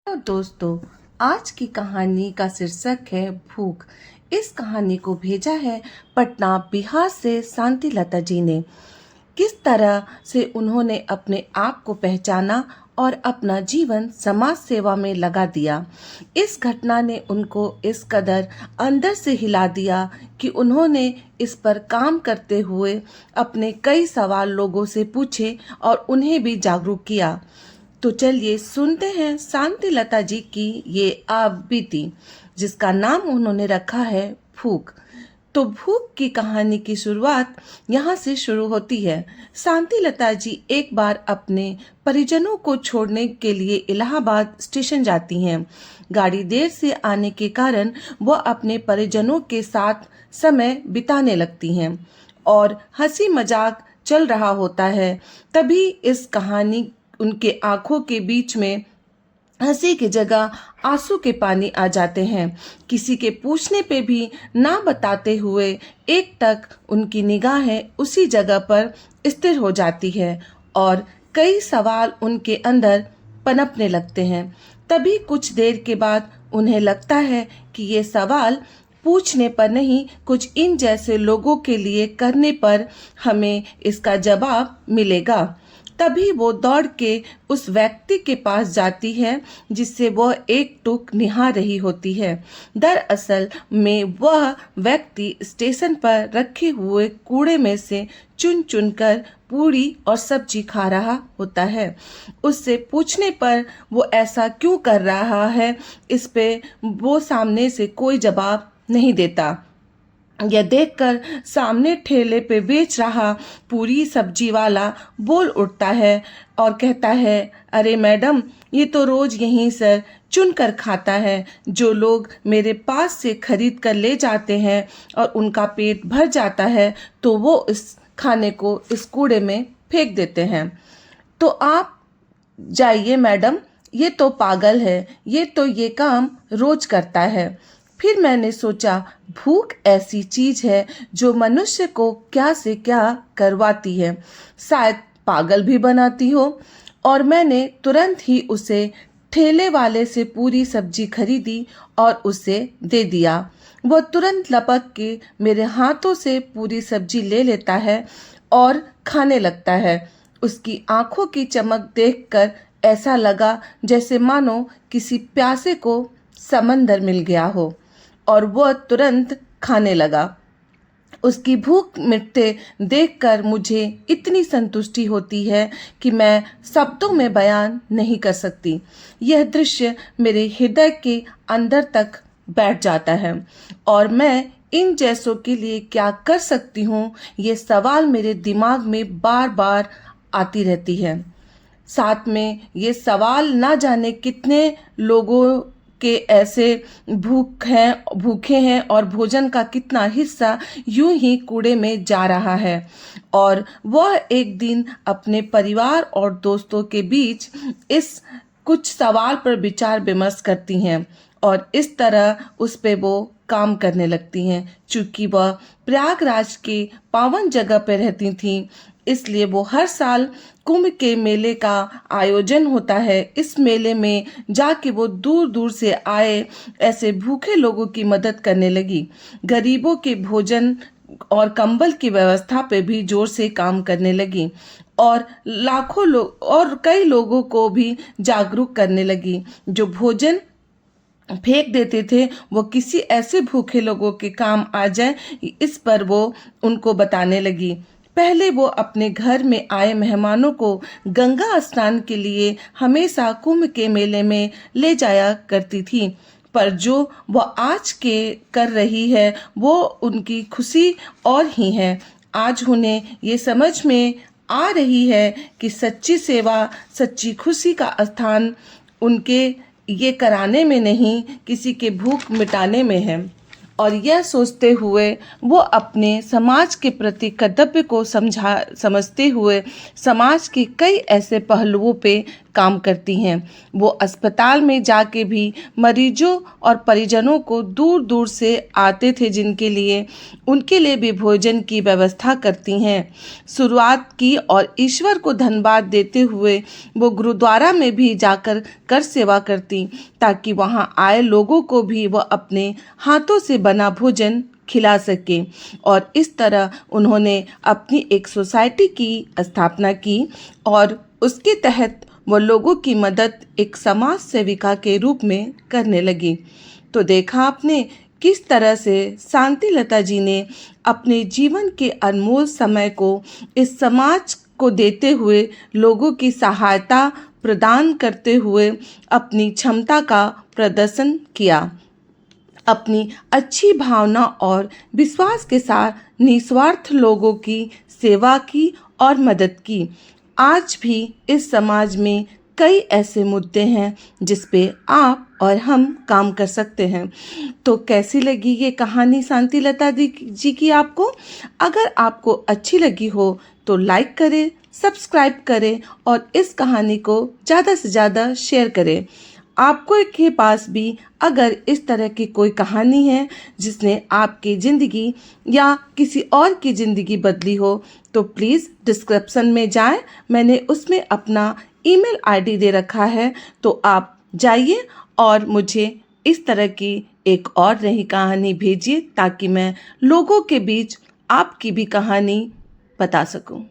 तो दोस्तों, आज की कहानी का शीर्षक है भूख। इस कहानी को भेजा है पटना बिहार से शांति लता जी ने। किस तरह से उन्होंने अपने आप को पहचाना और अपना जीवन समाज सेवा में लगा दिया। इस घटना ने उनको इस कदर अंदर से हिला दिया कि उन्होंने इस पर काम करते हुए अपने कई सवाल लोगों से पूछे और उन्हें भी जागरूक किया। तो चलिए सुनते हैं शांति लता जी की ये आप बीती, जिसका नाम उन्होंने रखा है भूख। तो भूख की कहानी की शुरुआत यहाँ से शुरू होती है। शांति लता जी एक बार अपने परिजनों को छोड़ने के लिए इलाहाबाद स्टेशन जाती हैं। गाड़ी देर से आने के कारण वह अपने परिजनों के साथ समय बिताने लगती हैं और हंसी मजाक चल रहा होता है। तभी इस कहानी उनके आंखों के बीच में हंसी की जगह आंसू के पानी आ जाते हैं। किसी के पूछने पे भी ना बताते हुए एकटक उनकी निगाहें उसी जगह पर स्थिर हो जाती है और कई सवाल उनके अंदर पनपने लगते हैं। तभी कुछ देर के बाद उन्हें लगता है कि ये सवाल पूछने पर नहीं, कुछ इन जैसे लोगों के लिए करने पर हमें इसका जवाब मिलेगा। तभी वो दौड़ के उस व्यक्ति के पास जाती है जिससे वह एक टूक निहार रही होती है। दरअसल में वह व्यक्ति स्टेशन पर रखे हुए कूड़े में से चुन चुन कर पूरी और सब्जी खा रहा होता है। उससे पूछने पर वो ऐसा क्यों कर रहा है, इस पे वो सामने से कोई जवाब नहीं देता। यह देखकर सामने ठेले पे बेच रहा पूरी सब्जी वाला बोल उठता है और कहता है, अरे मैडम, ये तो रोज यहीं से चुन कर खाता है। जो लोग मेरे पास से खरीद कर ले जाते हैं और उनका पेट भर जाता है तो वो इस खाने को इस कूड़े में फेंक देते हैं। तो आप जाइए मैडम, ये तो पागल है, ये तो ये काम रोज करता है। फिर मैंने सोचा, भूख ऐसी चीज है जो मनुष्य को क्या से क्या करवाती है, शायद पागल भी बनाती हो। और मैंने तुरंत ही उसे ठेले वाले से पूरी सब्जी खरीदी और उसे दे दिया। वह तुरंत लपक के मेरे हाथों से पूरी सब्जी ले लेता है और खाने लगता है। उसकी आंखों की चमक देखकर ऐसा लगा जैसे मानो किसी प्यासे को समंदर मिल गया हो और वह तुरंत खाने लगा। उसकी भूख मिटते देखकर मुझे इतनी संतुष्टि होती है कि मैं शब्दों में बयान नहीं कर सकती। यह दृश्य मेरे हृदय के अंदर तक बैठ जाता है और मैं इन जैसों के लिए क्या कर सकती हूँ, ये सवाल मेरे दिमाग में बार बार आती रहती है। साथ में ये सवाल ना जाने कितने लोगों के ऐसे भूखे हैं और भोजन का कितना हिस्सा यूं ही कूड़े में जा रहा है। और वह एक दिन अपने परिवार और दोस्तों के बीच इस कुछ सवाल पर विचार विमर्श करती हैं और इस तरह उस पे वो काम करने लगती हैं। चूंकि वह प्रयागराज के पावन जगह पर रहती थीं, इसलिए वो हर साल कुंभ के मेले का आयोजन होता है। इस मेले में जाके वो दूर दूर से आए ऐसे भूखे लोगों की मदद करने लगी। गरीबों के भोजन और कंबल की व्यवस्था पे भी जोर से काम करने लगी और लाखों लोग और कई लोगों को भी जागरूक करने लगी। जो भोजन फेंक देते थे वो किसी ऐसे भूखे लोगों के काम आ जाए, इस पर वो उनको बताने लगी। पहले वो अपने घर में आए मेहमानों को गंगा स्नान के लिए हमेशा कुंभ के मेले में ले जाया करती थी, पर जो वो आज के कर रही है वो उनकी खुशी और ही है। आज उन्हें ये समझ में आ रही है कि सच्ची सेवा, सच्ची खुशी का स्थान उनके ये कराने में नहीं, किसी के भूख मिटाने में है। और यह सोचते हुए वो अपने समाज के प्रति कर्तव्य को समझते हुए समाज के कई ऐसे पहलुओं पे काम करती हैं। वो अस्पताल में जाके भी मरीजों और परिजनों को दूर दूर से आते थे जिनके लिए उनके लिए भी भोजन की व्यवस्था करती हैं। शुरुआत की और ईश्वर को धन्यवाद देते हुए वो गुरुद्वारा में भी जाकर कर सेवा करती, ताकि वहाँ आए लोगों को भी वह अपने हाथों से बना भोजन खिला सके। और इस तरह उन्होंने अपनी एक सोसाइटी की स्थापना की और उसके तहत वो लोगों की मदद एक समाज सेविका के रूप में करने लगी। तो देखा आपने किस तरह से शांतिलता जी ने अपने जीवन के अनमोल समय को इस समाज को देते हुए, लोगों की सहायता प्रदान करते हुए अपनी क्षमता का प्रदर्शन किया। अपनी अच्छी भावना और विश्वास के साथ निस्वार्थ लोगों की सेवा की और मदद की। आज भी इस समाज में कई ऐसे मुद्दे हैं जिस पे आप और हम काम कर सकते हैं। तो कैसी लगी ये कहानी शांतिलता जी की आपको? अगर आपको अच्छी लगी हो तो लाइक करें, सब्सक्राइब करें और इस कहानी को ज़्यादा से ज़्यादा शेयर करें। आपको के पास भी अगर इस तरह की कोई कहानी है जिसने आपकी ज़िंदगी या किसी और की ज़िंदगी बदली हो, तो प्लीज़ डिस्क्रिप्शन में जाएं, मैंने उसमें अपना ईमेल आईडी दे रखा है, तो आप जाइए और मुझे इस तरह की एक और नई कहानी भेजिए, ताकि मैं लोगों के बीच आपकी भी कहानी बता सकूं।